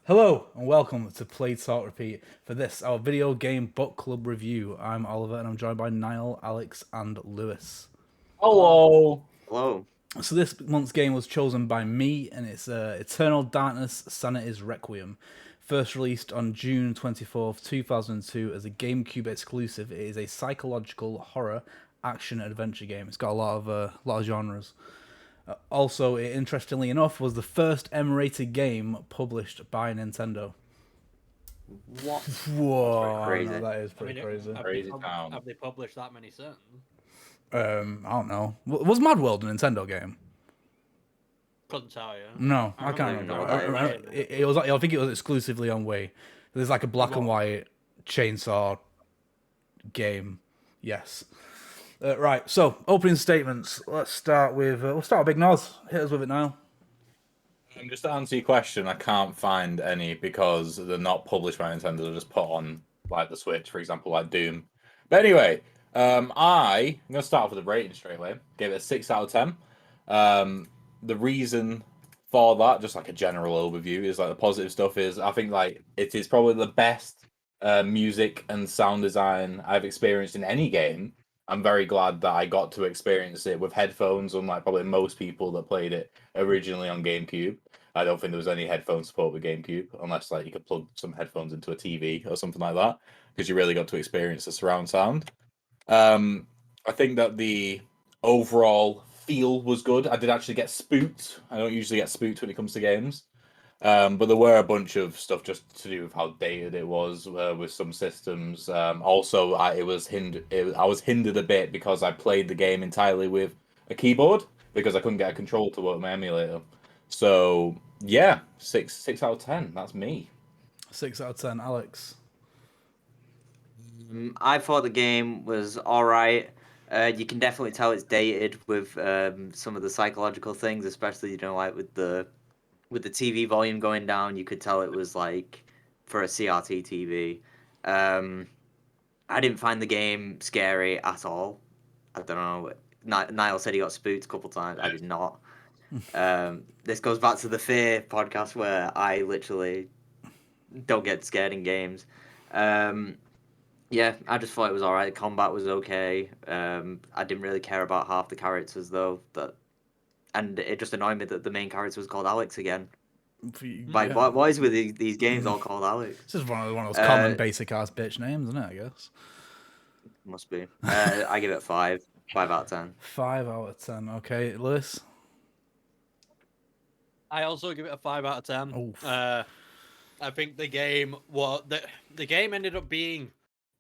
Hello and welcome to Play Talk Repeat for this, our video game book club review. I'm Oliver and I'm joined by Niall, Alex and Lewis. Hello. Hello. So this month's game was chosen by me and it's Eternal Darkness Sanity's Requiem. First released on June 24th, 2002 as a GameCube exclusive, it is a psychological horror action adventure game. It's got a lot of genres. Also, interestingly enough, was the first M-rated game published by Nintendo. What? Whoa, crazy. no, that is pretty crazy. Crazy town. Have they published that many since? I don't know. Was Mad World a Nintendo game? Couldn't tell you. No, I can't remember remember. what that It was. I think it was exclusively on Wii. There's like a black and white chainsaw game. Yes. Right. So opening statements. Let's start with. We'll start with Big Noz. Hit us with it now. Just to answer your question, I can't find any because they're not published by Nintendo. They're just put on like the Switch, for example, like Doom. But anyway, I'm gonna start off with a rating straight away. Gave it a 6 out of 10. The reason for that, just like a general overview, is like the positive stuff is I think like it is probably the best music and sound design I've experienced in any game. I'm very glad that I got to experience it with headphones, unlike probably most people that played it originally on GameCube. I don't think there was any headphone support with GameCube, unless like you could plug some headphones into a TV or something like that, because you really got to experience the surround sound. I think that the overall feel was good. I did actually get spooked. I don't usually get spooked when it comes to games. But there were a bunch of stuff just to do with how dated it was with some systems. Also, I was hindered a bit because I played the game entirely with a keyboard because I couldn't get a control to work my emulator. So yeah, six out of 10. That's me. 6 out of 10. Alex. I thought the game was all right. You can definitely tell it's dated with some of the psychological things, especially like with the TV volume going down. You could tell it was like for a CRT TV. I didn't find the game scary at all. I don't know. Niall said he got spooked a couple times. I did not. This goes back to the Fear podcast where I literally don't get scared in games. Yeah, I just thought it was all right. The combat was okay. I didn't really care about half the characters though. And it just annoyed me that the main character was called Alex again. Like, Yeah. why is with these games all called Alex? This is one of those common basic ass bitch names, isn't it? I guess. Must be. I give it 5 out of 10. 5 out of 10. Okay, Lewis. I also give it a 5 out of 10. Oof. I think the game the game ended up being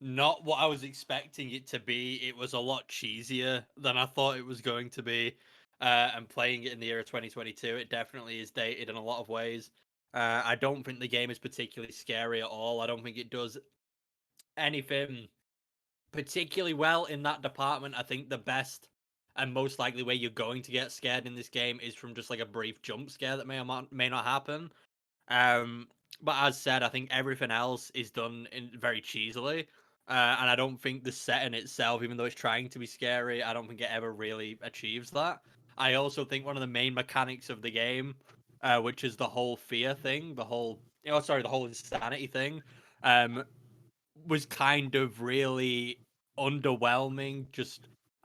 not what I was expecting it to be. It was a lot cheesier than I thought it was going to be. And playing it in the year of 2022, it definitely is dated in a lot of ways. I don't think the game is particularly scary at all. I don't think it does anything particularly well in that department. I think the best and most likely way you're going to get scared in this game is from just like a brief jump scare that may or may not happen. But as said, I think everything else is done very cheesily. And I don't think the setting itself, even though it's trying to be scary, I don't think it ever really achieves that. I also think one of the main mechanics of the game, which is the whole fear thing, the whole insanity thing, was kind of really underwhelming.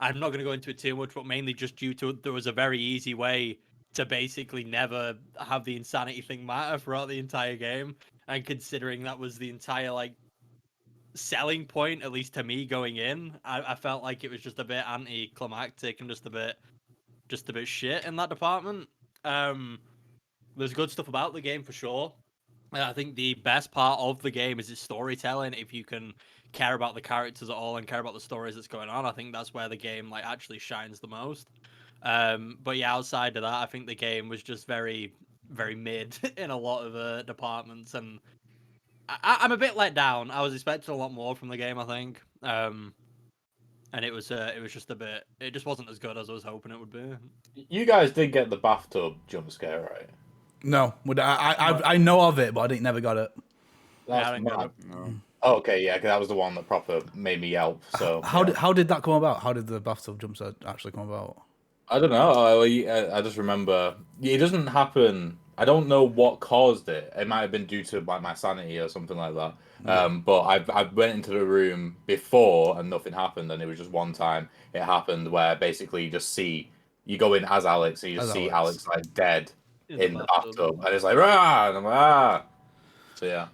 I'm not going to go into it too much, but mainly just due to there was a very easy way to basically never have the insanity thing matter throughout the entire game. And considering that was the entire selling point, at least to me going in, I felt like it was just a bit anticlimactic and just a bit shit in that department. There's good stuff about the game for sure. I think the best part of the game is its storytelling. If you can care about the characters at all and care about the stories that's going on, I think that's where the game actually shines the most. But yeah, outside of that, I think the game was just very, very mid in a lot of departments, and I'm a bit let down. I was expecting a lot more from the game, I think. And it was just a bit. It just wasn't as good as I was hoping it would be. You guys did get the bathtub jump scare, right? No, I know of it, but I never got it. That's I didn't get mad. it. No. Oh, okay, yeah, because that was the one that proper made me yelp. So How did that come about? How did the bathtub jump scare actually come about? I don't know. I just remember it doesn't happen I don't know what caused it. It might have been due to like my sanity or something like that. But I went into the room before and nothing happened, and it was just one time it happened where basically you go in as Alex and you just As see Alex. Alex like dead In the in the bathtub. bathtub, and it's like rah, and I'm like ah. So yeah.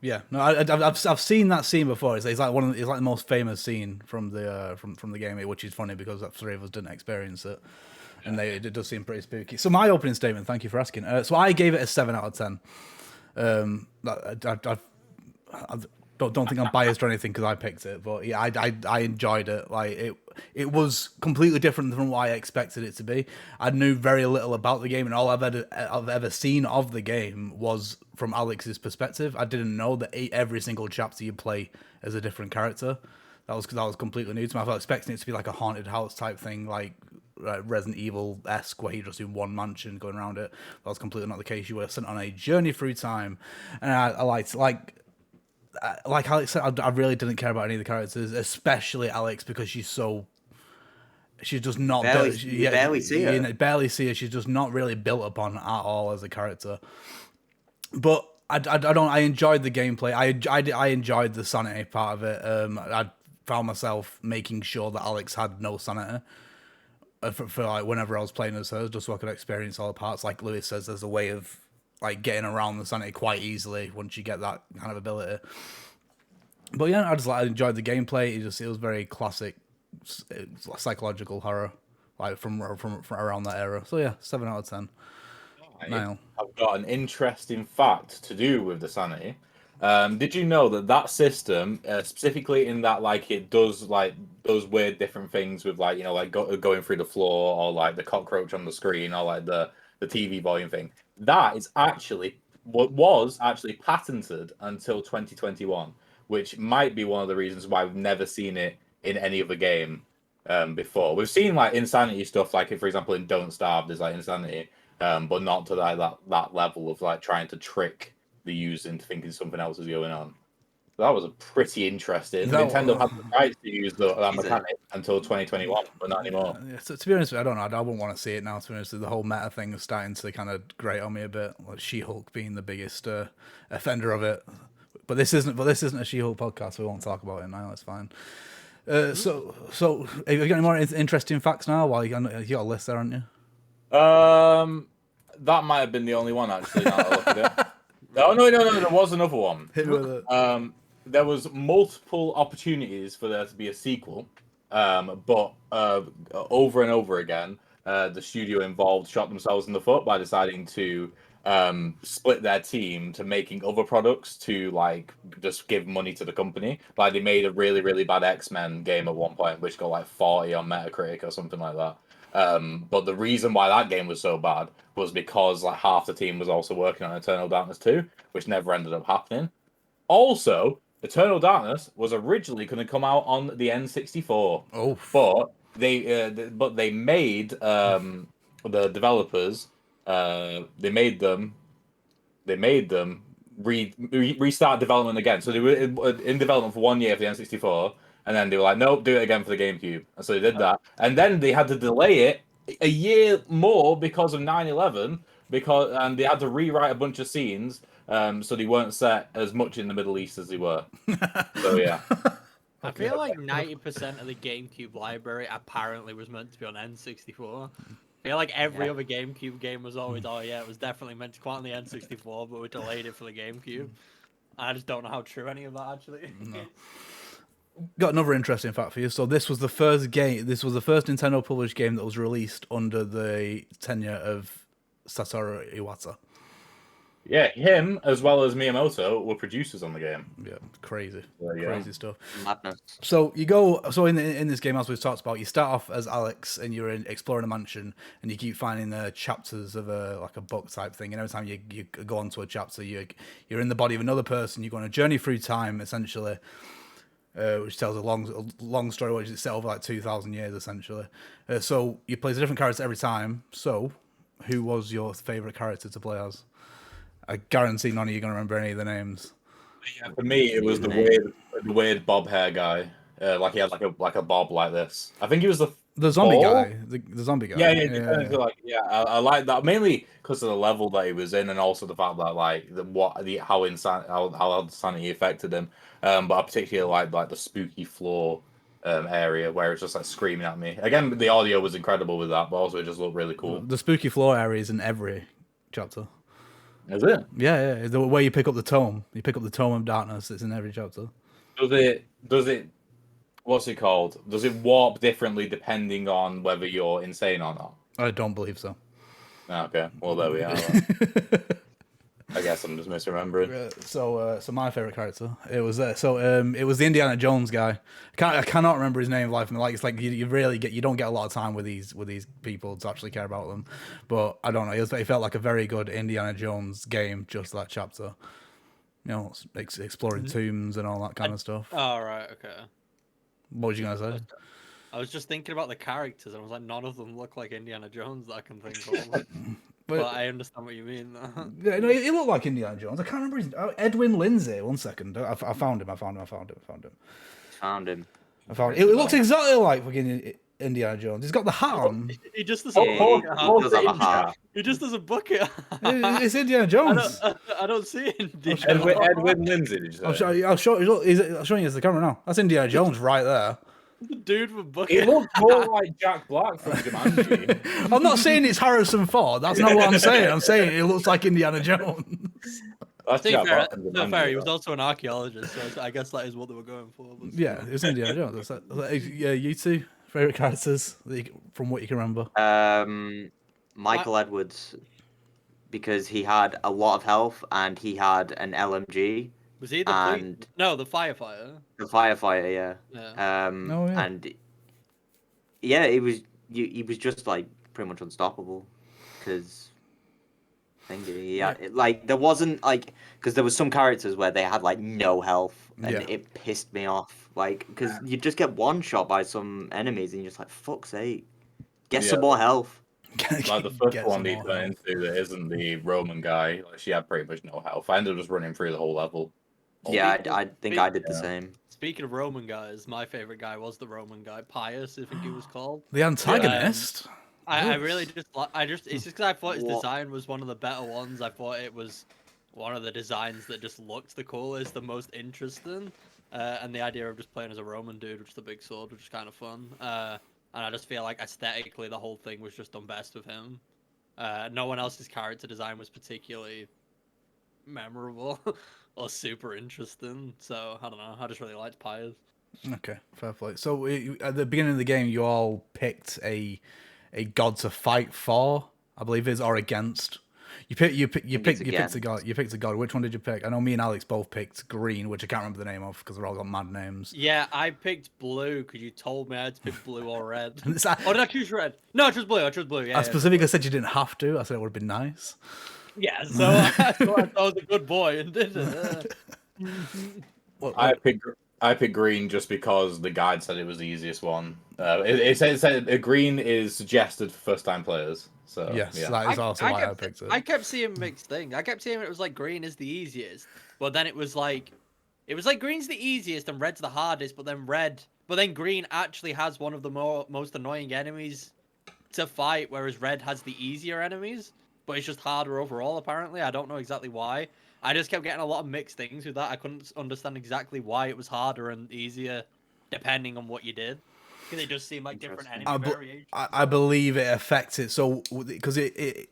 Yeah, no, I've seen that scene before. It's like it's like the most famous scene from the game, which is funny because that three of us didn't experience it, and it does seem pretty spooky. So my opening statement, thank you for asking. So I gave it a 7 out of 10. I don't think I'm biased or anything because I picked it, but yeah, I enjoyed it. Like it was completely different from what I expected it to be. I knew very little about the game, and all I've ever seen of the game was from Alex's perspective. I didn't know that every single chapter you play as a different character. That was completely new to me. I was expecting it to be like a haunted house type thing, like Resident Evil-esque, where you're just in one mansion going around it. That was completely not the case. You were sent on a journey through time, and I liked like Alex said, I really didn't care about any of the characters, especially Alex, because she's just not Barely see her. barely see her. She's just not really built upon at all as a character. But I enjoyed the gameplay. I enjoyed the sanity part of it. I found myself making sure that Alex had no sanity for like whenever I was playing as her, just so I could experience all the parts. Like Lewis says, there's a way of like getting around the sanity quite easily once you get that kind of ability. But yeah, I enjoyed the gameplay. It was very classic psychological horror, like from around that era. So yeah, 7 out of 10. Niall. I've got an interesting fact to do with the sanity. Did you know that system, specifically in that like it does like those weird different things with like like going through the floor or like the cockroach on the screen or like the TV volume thing, that is actually what was actually patented until 2021, which might be one of the reasons why we've never seen it in any other game before. We've seen like insanity stuff, like for example in Don't Starve, there's like insanity, but not to that level of like trying to trick the user into thinking something else is going on. So that was a pretty interesting. Nintendo had the rights to use that mechanic until 2021, but not anymore. Yeah, so to be honest, I don't know. I wouldn't want to see it now. To be honest, the whole meta thing is starting to kind of grate on me a bit. Like She-Hulk being the biggest offender of it. But this isn't a She-Hulk podcast. So we won't talk about it now. That's fine. So have you got any more interesting facts now? While you got a list there, aren't you? That might have been the only one actually. Now that I look at it. No, there was another one. Hit me with it. There was multiple opportunities for there to be a sequel, but over and over again, the studio involved shot themselves in the foot by deciding to split their team to making other products to like just give money to the company. Like they made a really, really bad X-Men game at one point, which got like 40 on Metacritic or something like that. But the reason why that game was so bad was because like half the team was also working on Eternal Darkness 2, which never ended up happening. Also, Eternal Darkness was originally going to come out on the N64. Oh, but they made the developers they made them restart development again. So they were in development for 1 year for the N64, and then they were like, nope, do it again for the GameCube. And so they did that, and then they had to delay it a year more because of 9/11, and they had to rewrite a bunch of scenes, so they weren't set as much in the Middle East as they were. So yeah. I feel like 90% of the GameCube library apparently was meant to be on N64. I feel like every other GameCube game was always, it was definitely meant to come out on the N64, but we delayed it for the GameCube. I just don't know how true any of that actually. No. Got another interesting fact for you. So this was the first Nintendo published game that was released under the tenure of Satoru Iwata. Yeah, him as well as Miyamoto were producers on the game. Yeah, crazy stuff. Madness. So in this game, as we've talked about, you start off as Alex and you're exploring a mansion, and you keep finding chapters of a book type thing. And every time you go onto a chapter, you're in the body of another person. You go on a journey through time, essentially, which tells a long story, which is set over like 2,000 years, essentially. So you play as a different character every time. So, who was your favorite character to play as? I guarantee none of you are going to remember any of the names. Yeah, for me, it was the weird bob hair guy. Like he had like a bob like this. I think he was The zombie 4? guy. The zombie guy. Yeah, it depends. Like, I like that mainly because of the level that he was in, and also the fact that like how Sanity affected him. But I particularly like the spooky floor area where it's just like screaming at me. Again, the audio was incredible with that, but also it just looked really cool. The spooky floor area is in every chapter. Is it? Yeah. The way you pick up the tome. You pick up the tome of darkness. It's in every chapter. Does it? What's it called? Does it warp differently depending on whether you're insane or not? I don't believe so. Okay, well there we are. Then. I guess I'm just misremembering. So my favorite character, it was it was the Indiana Jones guy. I cannot remember his name. Life and like it's like you don't get a lot of time with these people to actually care about them. But I don't know. It felt like a very good Indiana Jones game, just that chapter. You know, exploring tombs and all that kind of stuff. Oh, right, okay. What was you gonna say? I was just thinking about the characters, and I was like, none of them look like Indiana Jones that I can think of. But I understand what you mean. Yeah, no, he looked like Indiana Jones. I can't remember his Edwin Lindsay. 1 second, I found him. Found him. It looks exactly like fucking Indiana Jones. He's got the hat on. He just does a bucket hat. He does have a hat. He just does a bucket hat. It's Indiana Jones. I don't see it. Edwin Lindsay, did you say? I'll show you as the camera now. That's Indiana Jones right there. The dude with He bucket. looks more like Jack Black from Jumanji. I'm not saying it's Harrison Ford. That's not what I'm saying. I'm saying it looks like Indiana Jones. That's Fair, Jack Black from no, Jumanji, fair. He was though. also an archaeologist, so I guess that is what they were going for. But Yeah, it's Indiana Jones. Yeah, you two favorite characters from what you can remember. Michael Edwards, because he had a lot of health and he had an LMG. was he the And the firefighter? the firefighter, yeah. Yeah. Oh, yeah. And yeah, he was just like pretty much unstoppable because there wasn't like because there was some characters where they had like no health and Yeah. it pissed me off like because you just get one shot by some enemies and you're just like fuck's sake, get some more health. Like the first Get one some they more turn health. into that isn't the Roman guy. Like, she had pretty much no health. I ended up just running through the whole level. Yeah, I think I did the same. Speaking of Roman guys, my favorite guy was the Roman guy, Pius, I think he was called. The antagonist. I really just it's just because I thought his What? design was one of the better ones. I thought it was one of the designs that just looked the coolest, the most interesting, and the idea of just playing as a Roman dude with just a big sword was just kind of fun. And I just feel like aesthetically the whole thing was just done best with him. No one else's character design was particularly memorable or super interesting. So I don't know. I just really liked Pius. Okay, fair play. So at the beginning of the game, you all picked a god to fight for, I believe it is, or against. You picked a god. You picked a god. Which one did you pick? I know me and Alex both picked green, which I can't remember the name of because they're all got mad names. Yeah, I picked blue because you told me I had to pick blue or red. And it's like- Oh, did I choose red? No, I chose blue. I chose blue. Yeah. I specifically said you didn't have to. I said it would have been nice. Yeah. So I thought I was a good boy and did it. I picked green just because the guide said it was the easiest one. It said green is suggested for first-time players. So Yes, yeah. that is also why I picked it. I kept seeing mixed things. I kept seeing it was like green is the easiest, but then it was like green's the easiest and red's the hardest, but then green actually has one of the most annoying enemies to fight, whereas red has the easier enemies, but it's just harder overall. Apparently, I don't know exactly why. I just kept getting a lot of mixed things with that. I couldn't understand exactly why it was harder and easier depending on what you did. They just seem like different enemy variations. I believe it affects it. So because the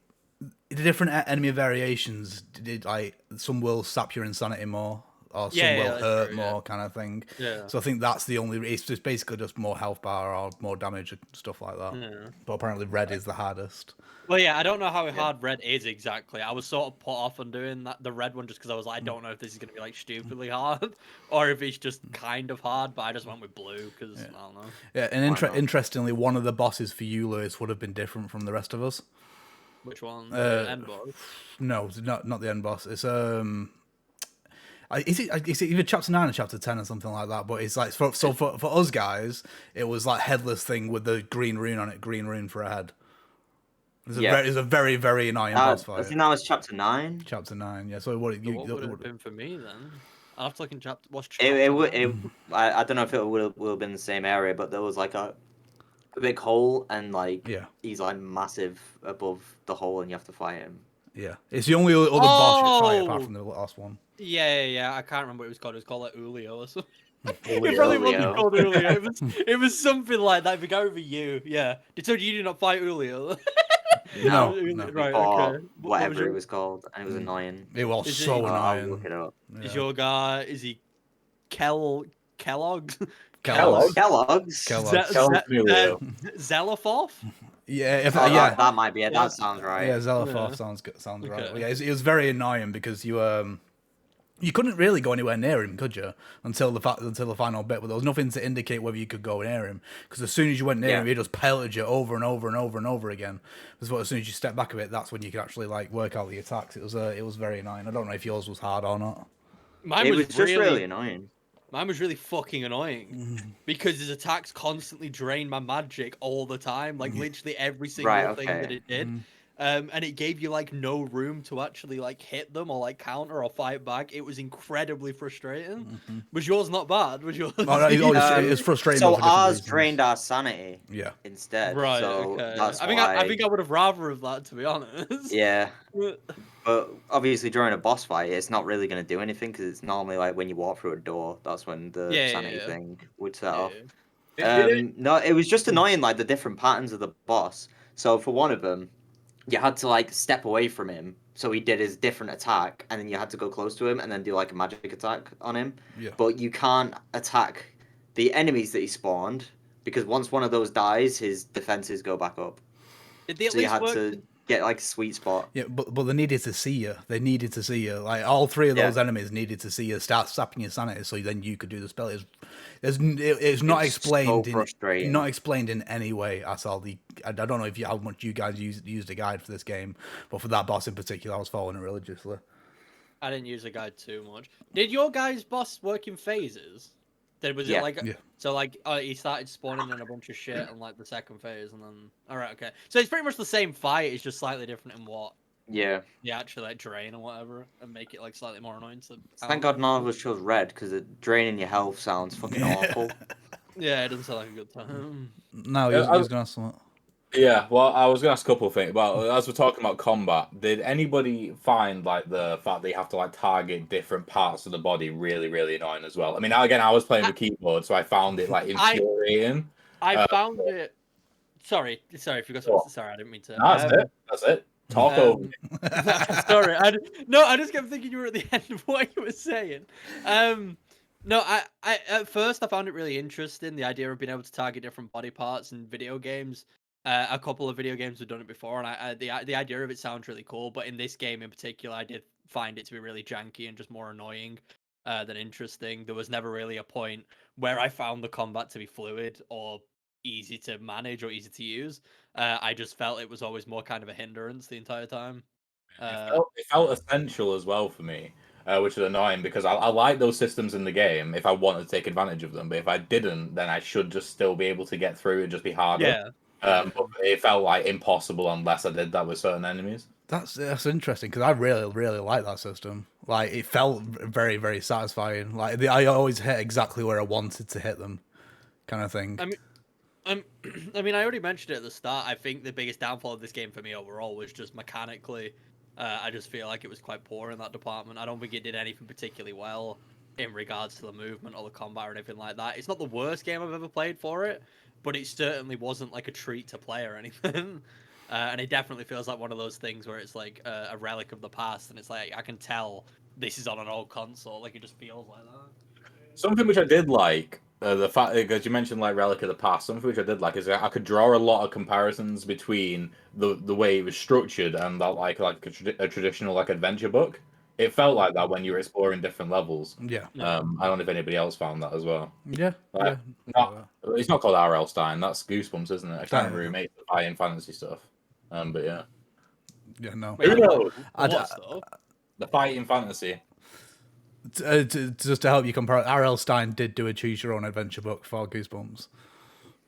different enemy variations did like some will sap your insanity more, or some will hurt more, kind of thing. Yeah. So I think that's the only. It's just basically just more health bar or more damage and stuff like that. Yeah. But apparently red is the hardest. Well, yeah, I don't know how hard red is exactly. I was sort of put off on doing the red one just because I was like, I don't know if this is going to be like stupidly hard or if it's just kind of hard, but I just went with blue because I don't know. Yeah, and interestingly, one of the bosses for you, Lewis, would have been different from the rest of us. Which one? The end boss? No, not the end boss. It's it's either chapter 9 or chapter 10 or something like that. But it's like for us guys, it was like headless thing with the green rune on it, green rune for a head. It's a very, very annoying boss fight. I think that was chapter 9. Chapter 9, yeah. So what What would it have been for me then? I'll have to look in watch I don't know if it would have been the same area, but there was like a big hole, and like Yeah. he's like massive above the hole, and you have to fight him. Yeah, it's the only other boss you fight Oh! apart from the last one. Yeah. I can't remember what it was called. It was called like Ulio or something. Julio. It probably wasn't Julio. called Ulio. It was something like that. If we go over you, yeah. So you did not fight Ulio. No, No, no. Right. or Okay. What was whatever your, it was called, and it was annoying. It was Is it- so I'll look annoying. it up. Is Yeah. your guy? Is he Kellogg? Kellogg's. Kellogg's. Kellogg's. Julio. Zelafoff? Yeah, if, Oh, yeah, that might be it. Yeah. That sounds right. yeah. Zelafov Yeah. sounds good. Sounds right. Okay. Yeah, it was very annoying because you couldn't really go anywhere near him, could you? Until the final bit, but there was nothing to indicate whether you could go near him. Because as soon as you went near him, he just pelted you over and over and over and over again. As soon as you step back a bit, that's when you could actually like work out the attacks. It was very annoying. I don't know if yours was hard or not. Mine It was, was just really annoying. Mine was really fucking annoying because his attacks constantly drained my magic all the time, like literally every single thing that it did. And it gave you like no room to actually like hit them or like counter or fight back. It was incredibly frustrating. Was yours not bad? Was yours? Oh, no, it was frustrating. So for different ours reasons. drained our sanity Yeah. instead. Right. So Okay. that's I why. think I would have rather of that, to be honest. Yeah. But obviously, during a boss fight, it's not really going to do anything because it's normally like when you walk through a door, that's when the sanity Yeah. thing would set off. Yeah. No, it was just annoying, like the different patterns of the boss. So for one of them, you had to like step away from him, so he did his different attack, and then you had to go close to him and then do like a magic attack on him. Yeah. But you can't attack the enemies that he spawned because once one of those dies, his defenses go back up. Did they at So you least had work? to get like a sweet spot. Yeah, but they needed to see you. They needed to see you. Like all three of those enemies needed to see you start sapping your sanity, so then you could do the spell. It's not explained. So frustrating. Not explained in any way at all. I don't know how much you guys used a guide for this game, but for that boss in particular, I was following it religiously. I didn't use the guide too much. Did your guys' boss work in phases? Was it like so? Like he started spawning in a bunch of shit on like the second phase, and then all right, okay. So it's pretty much the same fight. It's just slightly different in what Yeah. you actually like drain or whatever, and make it like slightly more annoying. To Thank God none of us chose red because draining your health sounds fucking awful. Yeah, it doesn't sound like a good time. No, he was gonna ask something. Yeah, well, I was gonna ask a couple of things. Well, as we're talking about combat, did anybody find like the fact that you have to like target different parts of the body really, really annoying as well? I mean, again, I was playing with keyboard, so I found it like infuriating. I found it. Sorry, if you got something. Sorry, I didn't mean to. That's it. Talk over. Sorry, I just kept thinking you were at the end of what you were saying. No, I at first I found it really interesting, the idea of being able to target different body parts in video games. A couple of video games have done it before, and the idea of it sounds really cool. But in this game in particular, I did find it to be really janky and just more annoying than interesting. There was never really a point where I found the combat to be fluid or easy to manage or easy to use. I just felt it was always more kind of a hindrance the entire time. It felt essential as well for me, which is annoying because I like those systems in the game if I wanted to take advantage of them. But if I didn't, then I should just still be able to get through and just be harder. Yeah. But it felt like impossible unless I did that with certain enemies. That's interesting because I really like that system. Like it felt very, very satisfying. Like I always hit exactly where I wanted to hit them, kind of thing. I mean, I already mentioned it at the start. I think the biggest downfall of this game for me overall was just mechanically. I just feel like it was quite poor in that department. I don't think it did anything particularly well in regards to the movement or the combat or anything like that. It's not the worst game I've ever played for it, but it certainly wasn't like a treat to play or anything. And it definitely feels like one of those things where it's like a relic of the past, and it's like I can tell this is on an old console. Like it just feels like that. Something which I did like, the fact because you mentioned like relic of the past. Something which I did like is I could draw a lot of comparisons between the way it was structured and that like a traditional like adventure book. It felt like that when you were exploring different levels. Yeah. I don't know if anybody else found that as well. Yeah. Like, it's not called R.L. Stein. That's Goosebumps, isn't it? I can't remember who made the high-end fantasy stuff. But yeah. Yeah. No. Who knows? The fighting fantasy. Just to help you compare, R.L. Stein did do a choose your own adventure book for Goosebumps.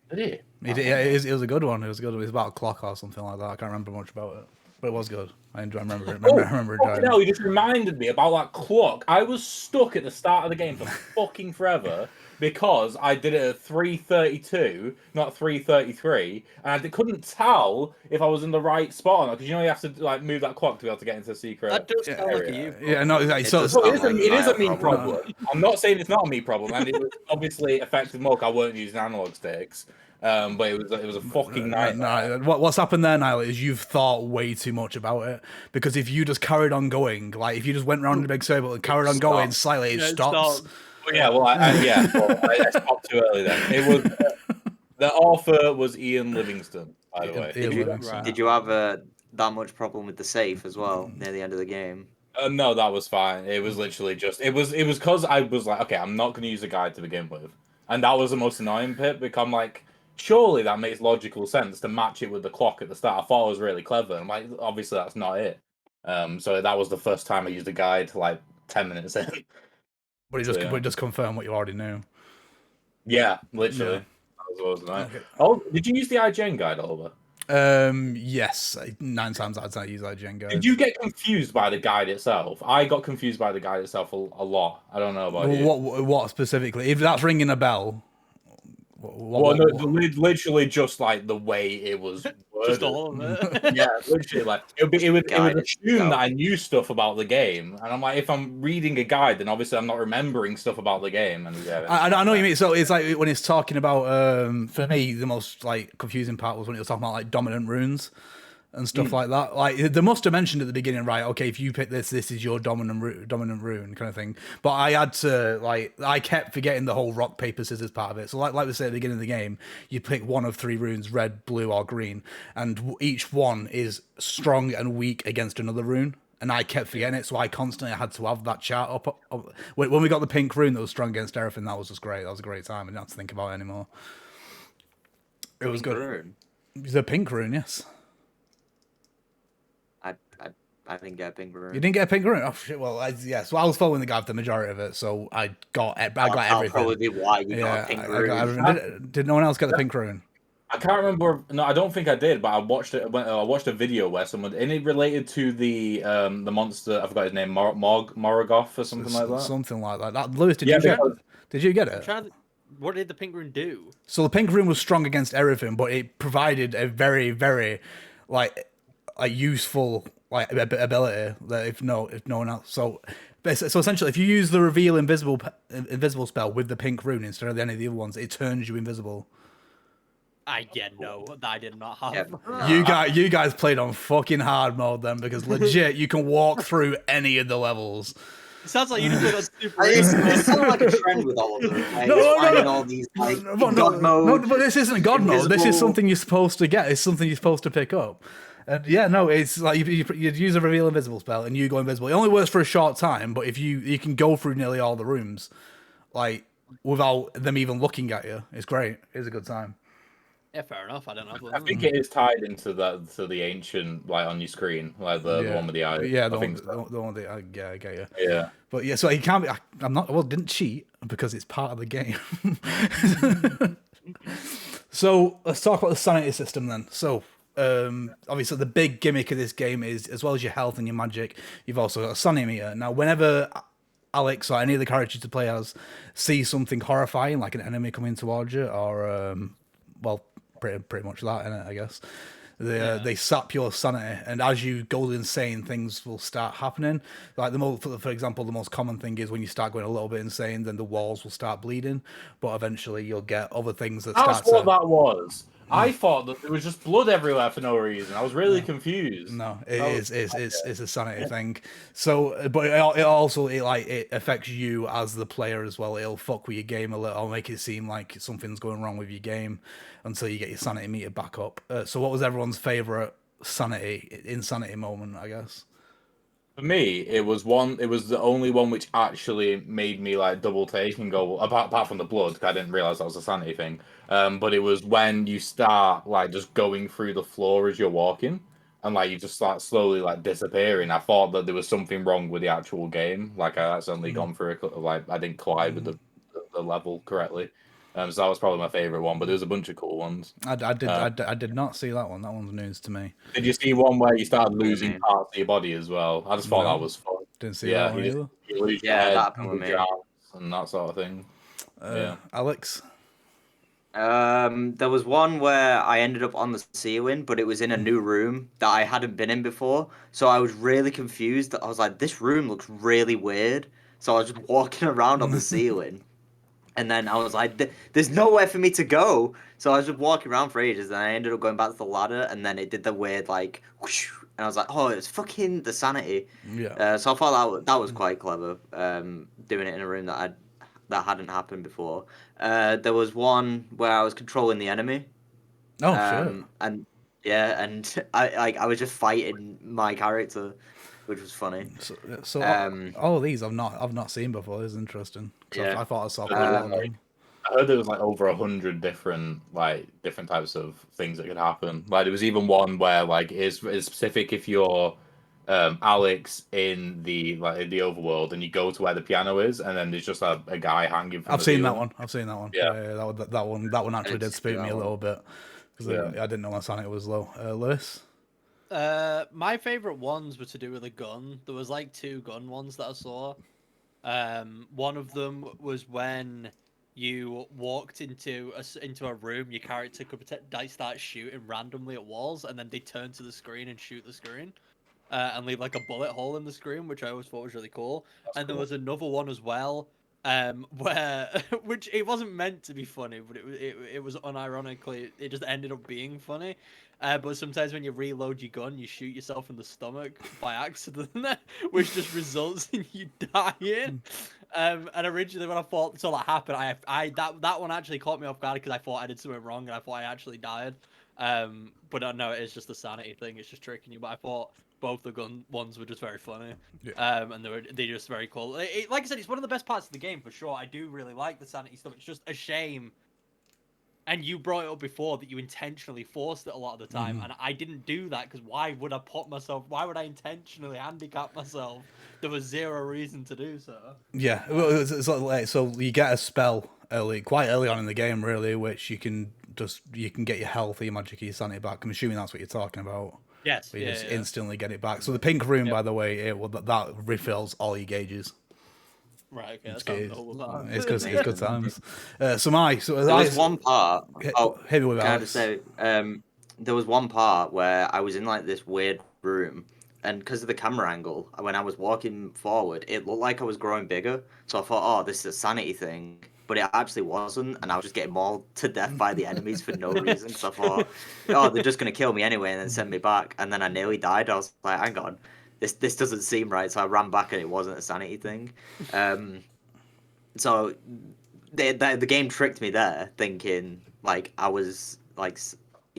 Did he? It was a good one. It was good. It was about a clock or something like that. I can't remember much about it, but it was good. I remember it. I remember enjoying you just reminded me about that clock. I was stuck at the start of the game for fucking forever, because I did it at 3:32, not 3:33, and I couldn't tell if I was in the right spot or not, because you know you have to like move that clock to be able to get into the secret. That does sound like a area. you. Yeah, no, exactly. It So does So sound like it is a me problem. problem. I'm not saying it's not a me problem, and it was obviously affected more 'cause I weren't using analog sticks. But it was a fucking nightmare. What's happened there, Niall, is you've thought way too much about it. Because if you just carried on going, like if you just went around in a big circle and carried on going slightly, it stops. Well, yeah, well, I stopped too early then. It was the author was Ian Livingston, by the way. Ian Livingston. Did you have that much problem with the safe as well near the end of the game? No, that was fine. It was literally just it was because I was like, okay, I'm not going to use a guide to begin with, and that was the most annoying bit because I'm like, surely that makes logical sense to match it with the clock at the start. I thought it was really clever. I'm like, obviously that's not it. So that was the first time I used a guide, like 10 minutes in. But it just confirmed what you already knew. Yeah, literally. Yeah. That was nice. Okay. Oh, did you use the IGN guide, Oliver? Yes, 9 times out of 10 I use IGN guide. Did you get confused by the guide itself? I got confused by the guide itself a lot. I don't know about you. What specifically? If that's ringing a bell. Literally just like the way it was worded. Just all of it. Yeah, literally like it would assume that I knew stuff about the game, and I'm like, if I'm reading a guide, then obviously I'm not remembering stuff about the game. And yeah, I know what you mean. So it's like when it's talking about for me the most like confusing part was when it was talking about like dominant runes and stuff like that. Like they must have mentioned at the beginning, right? Okay, if you pick this is your dominant rune kind of thing. But I had to I kept forgetting the whole rock paper scissors part of it. So like we said at the beginning of the game, you pick one of 3 runes: red, blue, or green, and each one is strong and weak against another rune. And I kept forgetting it, so I constantly had to have that chart up. When we got the pink rune that was strong against everything, that was just great. That was a great time. I didn't have to think about it anymore. It was good. Rune. The pink rune, yes. I didn't get a pink rune. You didn't get a pink rune? Oh shit! Well, I was following the guide for the majority of it, so I got everything. That'll probably be why you got a pink rune. I got everything. Did no one else get the pink rune? I can't remember. No, I don't think I did. But I watched it. I watched a video where someone, and it related to the monster. I forgot his name, Morgoth or something like that. Something like that. Lewis, did you get it? What did the pink rune do? So the pink rune was strong against everything, but it provided a very, very useful ability that if no one else. So essentially, if you use the reveal invisible spell with the pink rune instead of any of the other ones, it turns you invisible. I did not have. Yeah. You guys played on fucking hard mode then, because legit you can walk through any of the levels. It sounds like you just played on super. It's sort of like a trend with all of them. Finding all these God mode. But this isn't God mode. This is something you're supposed to get. It's something you're supposed to pick up. And yeah, no, it's like you use a reveal invisible spell and you go invisible. It only works for a short time, but if you can go through nearly all the rooms, like without them even looking at you, it's great. It's a good time. Yeah, fair enough. I don't know. I think it is tied into the ancient, like on your screen, like the one with the eye. Yeah, the one with the I get you. Yeah, but yeah, so you can't be. I'm not. Well, didn't cheat because it's part of the game. So let's talk about the sanity system then. So obviously the big gimmick of this game is, as well as your health and your magic, you've also got a sanity meter. Now, whenever Alex or any of the characters to play as see something horrifying, like an enemy coming towards you, or pretty much that, innit, I guess. They sap your sanity, and as you go insane, things will start happening. Like for example, the most common thing is when you start going a little bit insane, then the walls will start bleeding. But eventually, you'll get other things that start. That's what that was. I thought that there was just blood everywhere for no reason. I was really confused. No, it's a sanity thing. So, but it affects you as the player as well. It'll fuck with your game a little. It'll make it seem like something's going wrong with your game until you get your sanity meter back up. So, what was everyone's favorite insanity moment? I guess. For me, it was the only one which actually made me like double take and go apart from the blood, because I didn't realize that was a sanity thing. But it was when you start like just going through the floor as you're walking, and like you just start slowly like disappearing. I thought that there was something wrong with the actual game. Like I accidentally gone through like I didn't collide with the level correctly. So that was probably my favorite one, but there's a bunch of cool ones. I did not see that one. That one's news to me. Did you see one where you started losing parts of your body as well? I just thought that was fun. Didn't see that one either. You lose your head, lose your arms, and that sort of thing. Yeah. Alex? There was one where I ended up on the ceiling, but it was in a new room that I hadn't been in before. So I was really confused. I was like, this room looks really weird. So I was just walking around on the ceiling. And then I was like, there's nowhere for me to go. So I was just walking around for ages, and I ended up going back to the ladder, and then it did the weird, like, whoosh, and I was like, oh, it's fucking the Sanity. Yeah. So I thought that was quite clever, doing it in a room that hadn't happened before. There was one where I was controlling the enemy, Oh shit. and yeah, and I was just fighting my character, which was funny. So Um, all of these I've not seen before. This is interesting. 'Cause Yeah. I thought I saw quite a lot of them. I heard there was like over 100 different types of things that could happen. Like there was even one where like it's specific if you're Alex in the overworld and you go to where the piano is and then there's just a guy hanging from I've the seen that ceiling. one. I've seen that one. Yeah. That one actually didn't did see spook that me a one. little bit because Yeah. I didn't know my sanity was low. Lewis? My favorite ones were to do with a gun. There was like 2 gun ones that I saw. One of them was when you walked into a room, your character could like start shooting randomly at walls, and then they turn to the screen and shoot the screen, and leave like a bullet hole in the screen, which I always thought was really cool. And there cool. was another one as well, where which it wasn't meant to be funny, but it was unironically it just ended up being funny. But sometimes when you reload your gun, you shoot yourself in the stomach by accident, which just results in you dying. And originally when I thought saw that happen, that one actually caught me off guard because I thought I did something wrong and I thought I actually died. But no, it's just the sanity thing. It's just tricking you. But I thought both the gun ones were just very funny. Yeah. And they're just very cool. Like I said, it's one of the best parts of the game for sure. I do really like the sanity stuff. It's just a shame. And you brought it up before that you intentionally forced it a lot of the time, and I didn't do that because why would I intentionally handicap myself? There was zero reason to do so. Yeah. Well, it's like, so you get a spell quite early on in the game, really, which you can get your health, your magic, your sanity back. I'm assuming that's what you're talking about. Yes, Where you just yeah. instantly get it back. So the pink room, by the way, that refills all your gauges. Right, okay, that sounds noble. It's good times. There was one part. Oh, hit me with can I Alex. just say, there was one part where I was in like this weird room, and because of the camera angle, when I was walking forward, it looked like I was growing bigger. So I thought, oh, this is a sanity thing, but it actually wasn't, and I was just getting mauled to death by the enemies for no reason. Because I thought, oh, they're just gonna kill me anyway, and then send me back. And then I nearly died. I was like, hang on, this doesn't seem right. So I ran back, and it wasn't a sanity thing. So the game tricked me there, thinking like I was like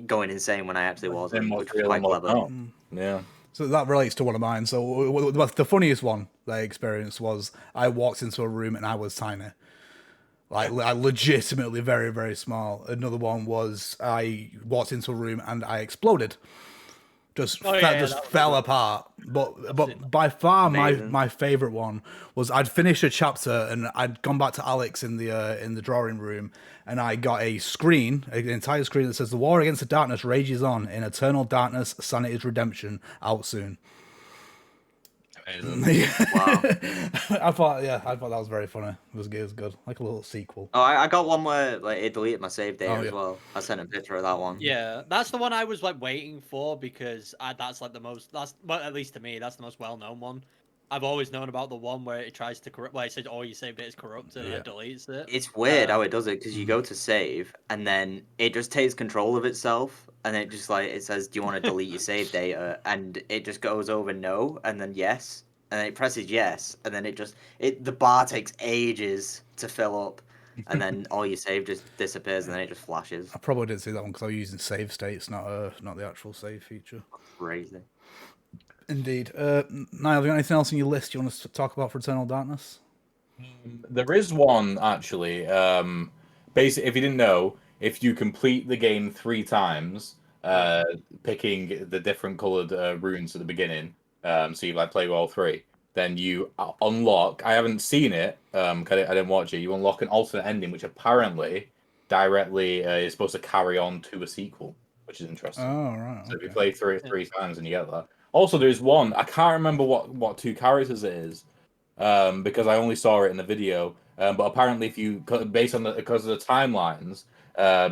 going insane when I actually wasn't, which was quite clever. Yeah. So that relates to one of mine. So the funniest one that I experienced was I walked into a room and I was tiny. Like legitimately very, very small. Another one was I walked into a room and I exploded. Just fell apart. But by far my favorite one was I'd finished a chapter and I'd gone back to Alex in the drawing room and I got an entire screen that says the war against the darkness rages on in eternal darkness, Sanity's redemption out soon. Amazing. Wow. I thought that was very funny. It was good, like a little sequel. Oh, I got one where like it deleted my save data Oh, as well. I sent a picture of that one. Yeah, that's the one I was like waiting for because that's like well, at least to me, that's the most well-known one. I've always known about the one where it tries to corrupt. Well, it says, "Oh, your save data is corrupted," and it deletes it. It's weird how it does it because you go to save and then it just takes control of itself and it just like it says, "Do you want to delete your save data?" And it just goes over no and then yes and then it presses yes and then the bar takes ages to fill up and then all your save just disappears and then it just flashes. I probably didn't see that one because I was using save states, not the actual save feature. Crazy. Indeed. Niall, have you got anything else on your list you want us to talk about for Eternal Darkness? There is one actually. Basically, if you didn't know, if you complete the game 3 times, picking the different coloured runes at the beginning, so you like play all 3, then you unlock. I haven't seen it. 'Cause I didn't watch it. You unlock an alternate ending, which apparently directly is supposed to carry on to a sequel, which is interesting. Oh right. So if you play through it 3 times and you get that. Also, there's one I can't remember what 2 characters it is, because I only saw it in the video. But apparently, based on because of the timelines,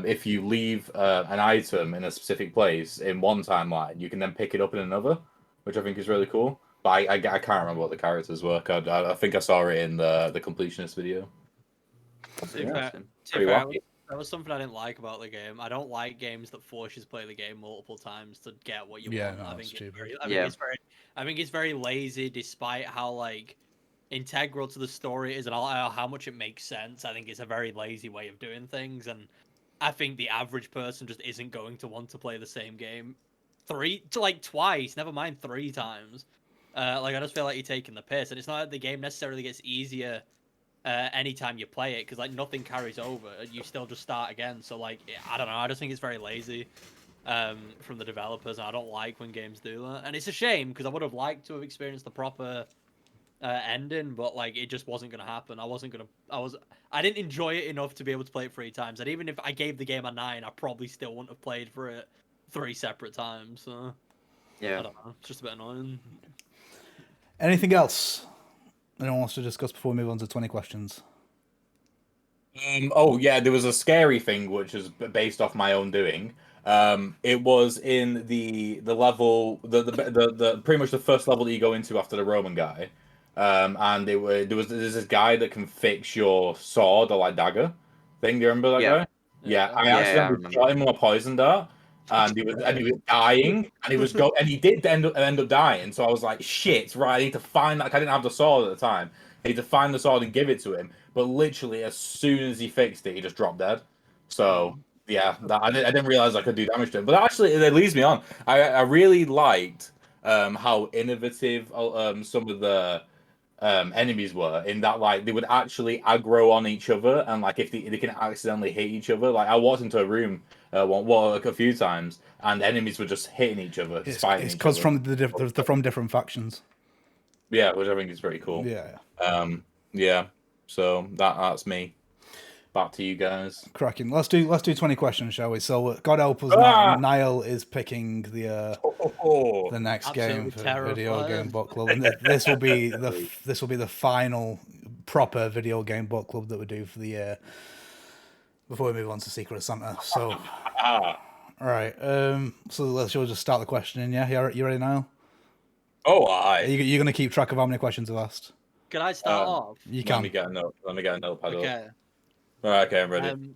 if you leave an item in a specific place in one timeline, you can then pick it up in another, which I think is really cool. But I can't remember what the characters work. I think I saw it in the completionist video. That's To be fair, interesting. Pretty wacky. that was something I didn't like about the game. I don't like games that force you to play the game multiple times to get what you Yeah, want. no, I that's think stupid. I think it's very lazy, despite how like integral to the story it is and how much it makes sense. I think it's a very lazy way of doing things, and I think the average person just isn't going to want to play the same game twice, never mind 3 times. Like I just feel like you're taking the piss, and it's not that the game necessarily gets easier anytime you play it, because like nothing carries over. You still just start again. So like I don't know. I just think it's very lazy from the developers, and I don't like when games do that. And it's a shame because I would have liked to have experienced the proper ending, but like it just wasn't gonna happen. I didn't enjoy it enough to be able to play it 3 times. And even if I gave the game a 9, I probably still wouldn't have played for it 3 separate times. So I Yeah. don't know. It's just a bit annoying. Anything else anyone wants to discuss before we move on to 20 questions? Oh yeah, there was a scary thing which is based off my own doing. It was in the level the pretty much the first level that you go into after the Roman guy. And there's this guy that can fix your sword or like dagger thing. Do you remember that Yeah. guy? Yeah, I Yeah, I accidentally remember. shot him with a poison dart, and he was dying, and he did end up dying. So I was like, shit, right? I need to find that. I didn't have the sword at the time. I need to find the sword and give it to him. But literally, as soon as he fixed it, he just dropped dead. So yeah, I didn't realize I could do damage to him. But actually, it leads me on. I really liked how innovative some of the enemies were, in that like they would actually aggro on each other, and like if they can accidentally hit each other. Like I walked into a room like a few times, and enemies were just hitting each other, just fighting It's each because other. they're from different factions. Yeah, which I think is pretty cool. Yeah. Yeah. So that's me. Back to you guys. Cracking. Let's do 20 questions, shall we? So God help us, Niall is picking the next game Absolutely for Video Game terrifying. Book Club, and this will be the final proper Video Game Book Club that we do for the year before we move on to Secret of Santa. So, all right. So shall we just start the questioning? Yeah, you ready, Niall? Oh, Are you going to keep track of how many questions I've asked? Can I start off? You can. Let me get a notepad. Okay. All right, okay, I'm ready.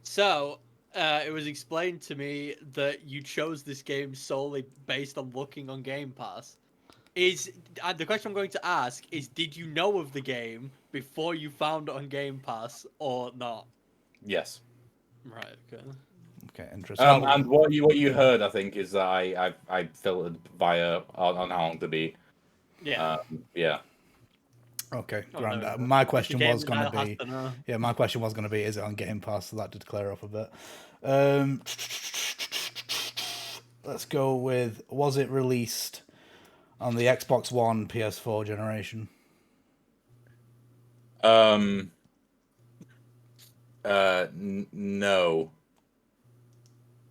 So, it was explained to me that you chose this game solely based on looking on Game Pass. The question I'm going to ask is: did you know of the game before you found it on Game Pass, or not? Yes. Right. Okay. Okay, interesting. And what you heard, I think, is that I filtered via on how long to beat. Yeah. Yeah. Okay, Oh, grand. no, My it's a question game was that going Niall to has be, to know. yeah, my question was going to be, is it on Game Pass? So that did clear up a bit. Let's go with, was it released on the Xbox One, PS4 generation? No.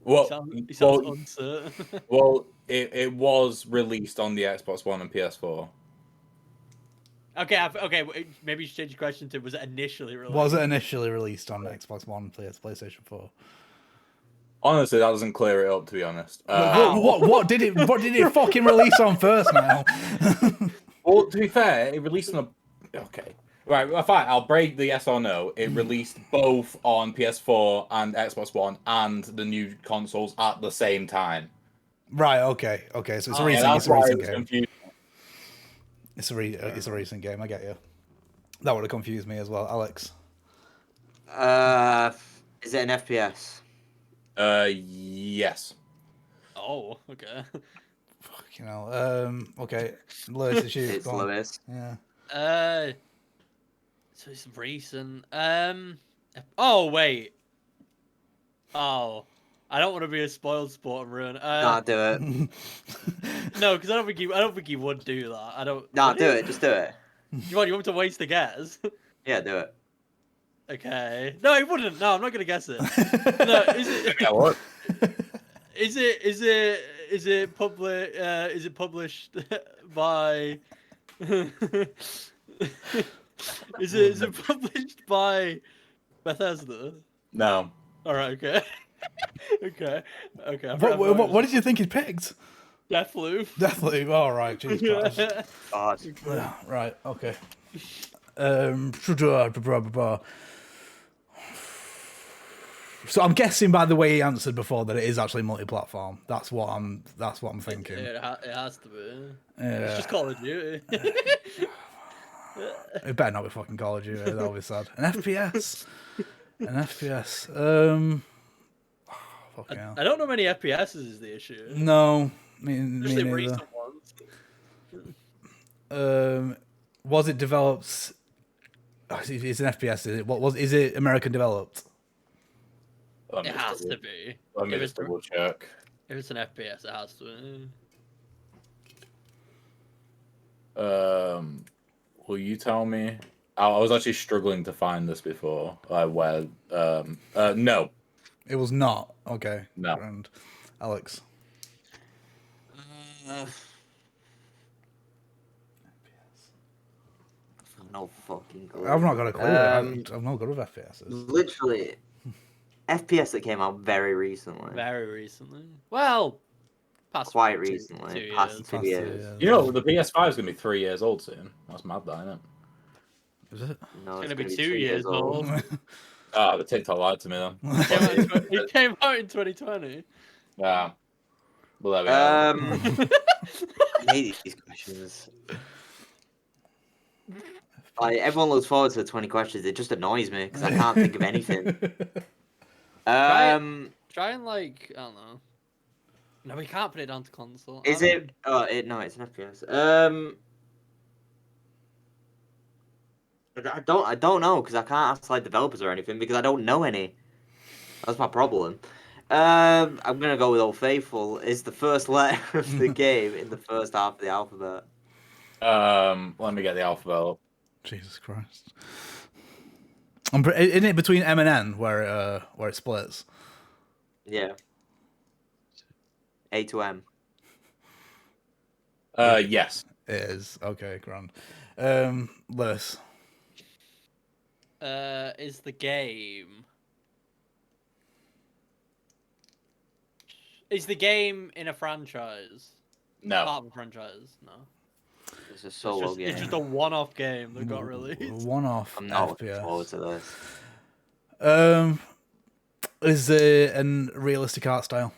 Well, He sounds uncertain. well, it was released on the Xbox One and PS4. Okay, maybe you should change your question to: was it initially released? Was it initially released on Xbox One, PlayStation 4? Honestly, that doesn't clear it up, to be honest. What did it fucking release on first now? Well, to be fair, it released on a... Okay. Right, well, fine, I'll break the yes or no. It released both on PS4 and Xbox One and the new consoles at the same time. Right, okay. So it's a Yeah, that's why it was confusing. It's a recent game, I get you. That would have confused me as well. Alex? Is it an FPS? Yes. Oh, okay. You know, okay. Lewis, it's you. It's Go on. Lewis. Yeah. So it's recent. Oh wait. Oh, I don't want to be a spoiled sport and ruin. Nah, do it. No, because I don't think he would do that. I don't. Nah, would do he? it. Just do it. You want me to waste a guess? Yeah, do it. Okay. No, he wouldn't. No, I'm not gonna guess it. No, is it? Yeah, what? Is it published by? Is it published by Bethesda? No. All right, okay. okay. What did you think he picked? Deathloop. Deathloop. All right, Jesus Christ. God. Yeah, right. Okay. So I'm guessing by the way he answered before that it is actually multi-platform. That's what I'm thinking. It has to be. Yeah. It's just Call of Duty. It better not be fucking Call of Duty. That'll be sad. An FPS. An FPS. Fucking hell. I don't know many FPSs is the issue. No, me Especially neither. recent ones. Was it developed? Oh, it's an FPS. Is it? Is it American developed? It has to be. Let me just double check. If it's an FPS, it has to be. Will you tell me? I was actually struggling to find this before. No. It was not. Okay. No. And Alex. No fucking clue. I've not got a clue. I've not good with FPSs. Literally, FPS that came out very recently. Very recently. Well, past Quite two- recently. 2 Past years. 2 years. You know, the PS5 is going to be 3 years old soon. That's mad, that, isn't it? Is it? No, It's it's gonna be gonna 2 years old. Ah, the TikTok lied to me then. It came out in 2020. Yeah. Well, there we go. I hate these questions. Like, everyone looks forward to the 20 questions. It just annoys me because I can't think of anything. Try and like, I don't know. No, we can't put it down to console. Is it? No, it's an FPS. I don't know because I can't ask like developers or anything because I don't know any. That's my problem. I'm gonna go with Old Faithful. Is the first letter of the game in the first half of the alphabet? Let me get the alphabet up. Jesus Christ. Isn't it between M and N where it splits? Yeah. A to M. Yes. It is. Okay, grand. Lewis. Is the game? Is the game in a franchise? No. Part of a franchise? No. It's a solo game. It's just a one-off game that got released. One-off I'm not looking FPS. forward to this. Is it a realistic art style?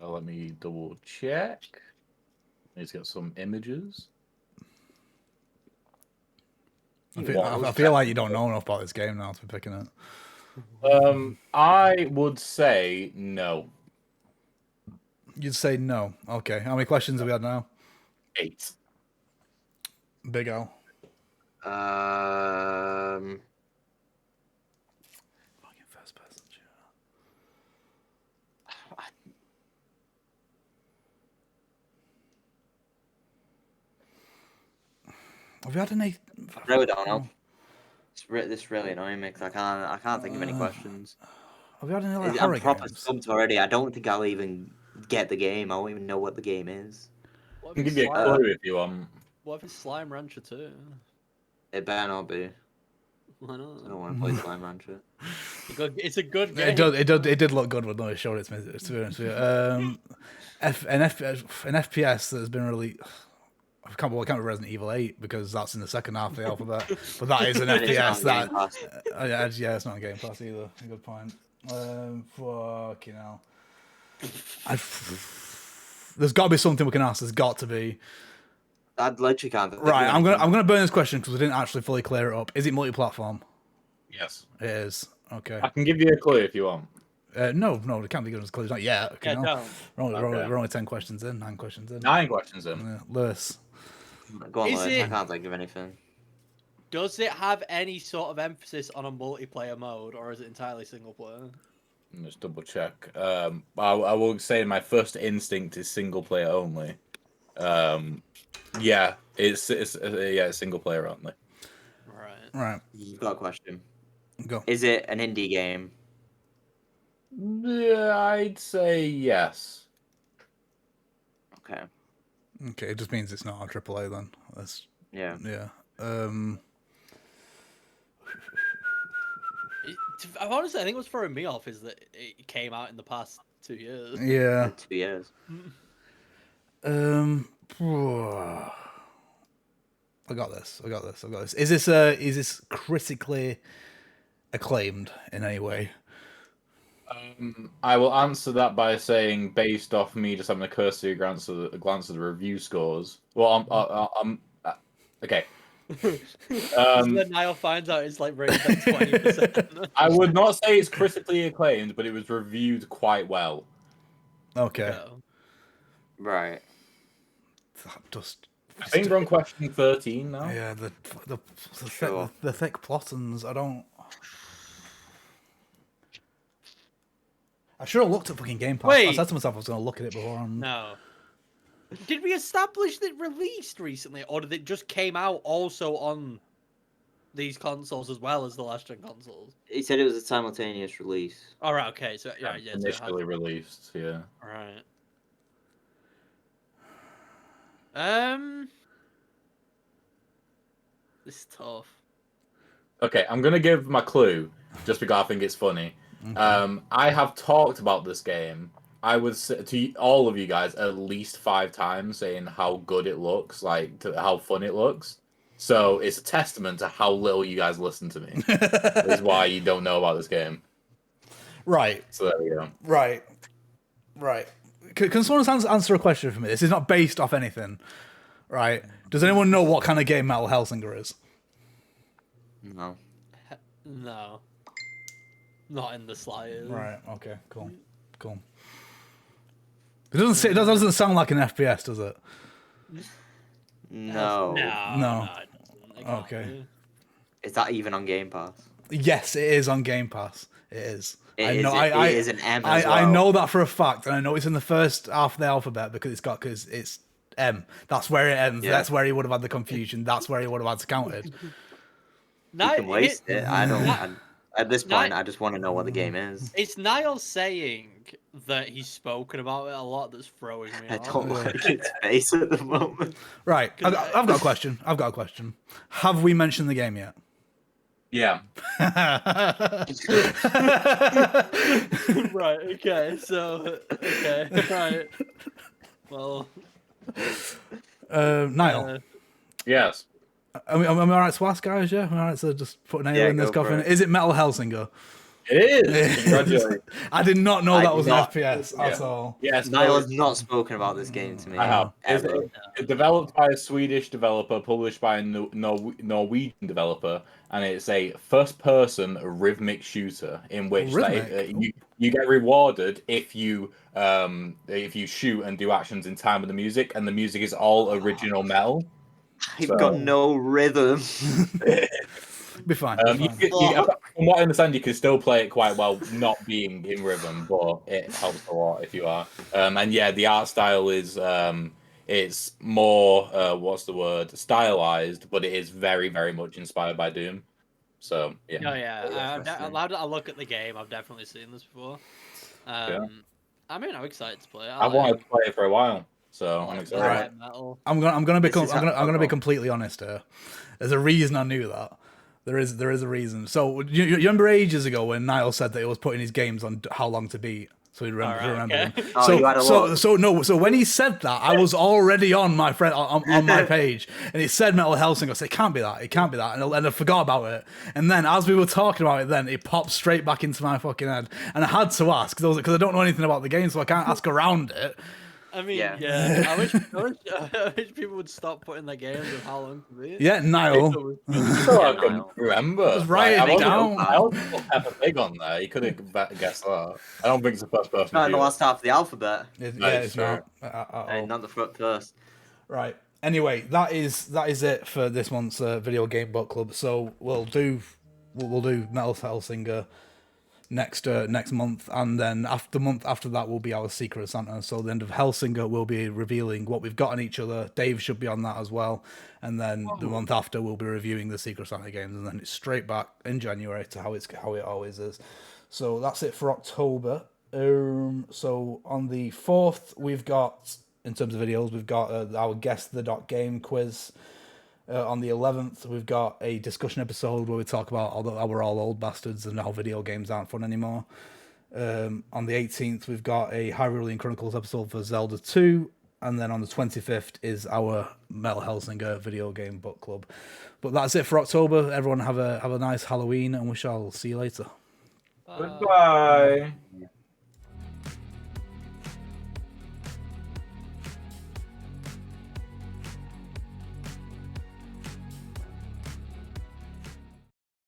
Let me double check. Let's get some images. I feel like you don't know enough about this game now to be picking it. I would say no. You'd say no. Okay. How many questions have we had now? 8. Big O. Um, Fucking first person shooter. Have we had any? really don't know. This really annoying me because I can't think of any questions. Have we had any like horror I'm proper games? stumped already. I don't think I'll even get the game. I won't even know what the game is. What I if can it's give you a Slime- clue if you want. What if it's Slime Rancher 2? It better not be. Why I don't not? want to play Slime Rancher. It's a good game. It did look good when it showed its experience. An FPS that has been really. I can't remember Resident Evil 8 because that's in the second half of the alphabet. But that is an And it's FPS. not on Game Pass. Yeah, it's not a Game Pass either. Good point. Fucking hell. There's got to be something we can ask. There's got to be. I literally can't. think of Right, I'm anything. gonna burn this question because we didn't actually fully clear it up. Is it multi-platform? Yes. It is. Okay. I can give you a clue if you want. No, it can't be good as clues. Not yet. Yeah, Okay, don't. we're only 10 questions in. 9 questions in. 9 questions in. Yeah, Lewis. Go on, Is Lewis. I it- can't think of anything. Does it have any sort of emphasis on a multiplayer mode, or is it entirely single player? Just double check. I will say my first instinct is single player only. Yeah, it's single player only. Right. Right, You've got a question. go. Is it an indie game? Yeah, I'd say yes. Okay. Okay, it just means it's not a AAA then. That's Yeah. yeah. Honestly, I think what's throwing me off is that it came out in the past 2 years. Yeah. 2 years. I got this. Is this critically acclaimed in any way? I will answer that by saying, based off me just having a cursory glance of the review scores. Well, okay. Then Niall finds out it's like rated at 20%. I would not say it's critically acclaimed, but it was reviewed quite well. Okay. Yeah. Right. Just. I think we're on question 13 now. Yeah, Sure. the thick plottons. I should have looked at fucking Game Pass. I Wait. said to myself I was going to look at it before. No. Did we establish that it released recently, or did it just came out also on these consoles as well as the last gen consoles? He said it was a simultaneous release. All right. Okay. So yeah. So Initially released, yeah. All right. This is tough. Okay, I'm gonna give my clue just because I think it's funny. I have talked about this game. I would say to all of you guys at least 5 times, saying how good it looks, like how fun it looks. So it's a testament to how little you guys listen to me. This is why you don't know about this game. Right. So there we go. Right. Can someone answer a question for me? This is not based off anything, right? Does anyone know what kind of game Metal Hellsinger is? No. No. Not in the slightest. Right. Okay. Cool. It doesn't sound like an FPS, does it? No. No. It can't Okay. be. Is that even on Game Pass? Yes, it is on Game Pass. It is. It is an M as I well. know that for a fact, and I know it's in the first half of the alphabet because it's M. That's where it ends. Yeah. That's where he would have had the confusion. That's where he would have had to count it. You can waste it. I don't. At this point, I just want to know what the game is. It's Niall saying that he's spoken about it a lot that's throwing me I off. don't like its face at the moment. Right. I've got a question. Have we mentioned the game yet? Yeah. Right, okay, so right. Well, Niall, Yes. am I alright to ask, guys? Yeah, am I alright to just put an nail in this go for coffin? it. Is it Metal Hellsinger? It is. Congratulations. I did not know that did was not. an FPS at Yeah. all. Yes. Niall has not spoken about this game to me. I have. Ever. It's developed by a Swedish developer, published by a Norwegian developer, and it's a first-person rhythmic shooter in which you get rewarded if you shoot and do actions in time with the music, and the music is all original metal. I've got no rhythm. Be fine. From what I understand, you can still play it quite well, not being in rhythm, but it helps a lot if you are. And yeah, the art style is it's more stylized, but it is very, very much inspired by Doom. So yeah. oh yeah, allowed a look at the game. I've definitely seen this before. I mean, I'm excited to play it. I've wanted to play it for a while, so I'm excited. Right. Metal. I'm gonna be This is I'm gonna be how- completely honest here. There's a reason I knew that. There is a reason. So you remember ages ago when Niall said that he was putting his games on how long to beat, so he remembered them. okay. Oh, you had a lot. So when he said that, I was already on my friend on my page, and it said Metal Hellsinger. I said, it can't be that, and I forgot about it. And then as we were talking about it, then it popped straight back into my fucking head, and I had to ask because I don't know anything about the game, so I can't ask around it. I mean, Yeah. I wish people would stop putting their games of how long to beat. Yeah, Niall. So I couldn't remember. Just write it down. I also put Peppa Pig on there. You could have guessed that. I don't think it's the first person. Not in the to do last half of the alphabet. It's not. Not the first. Right. Anyway, that is it for this month's video game book club. So we'll do Metal Hellsinger next month, and then the month after that will be our Secret Santa. So the end of Hellsinger will be revealing what we've got on each other. Dave should be on that as well, and then the month after we'll be reviewing the Secret Santa games, and then it's straight back in January to how it always is. So that's it for October. So on the 4th we've got, in terms of videos, we've got our Guess the Game quiz. On the 11th, we've got a discussion episode where we talk about how we're all old bastards and how video games aren't fun anymore. On the 18th, we've got a Hyrulean Chronicles episode for Zelda 2. And then on the 25th is our Metal Hellsinger video game book club. But that's it for October. Everyone have a nice Halloween, and we shall see you later. Goodbye.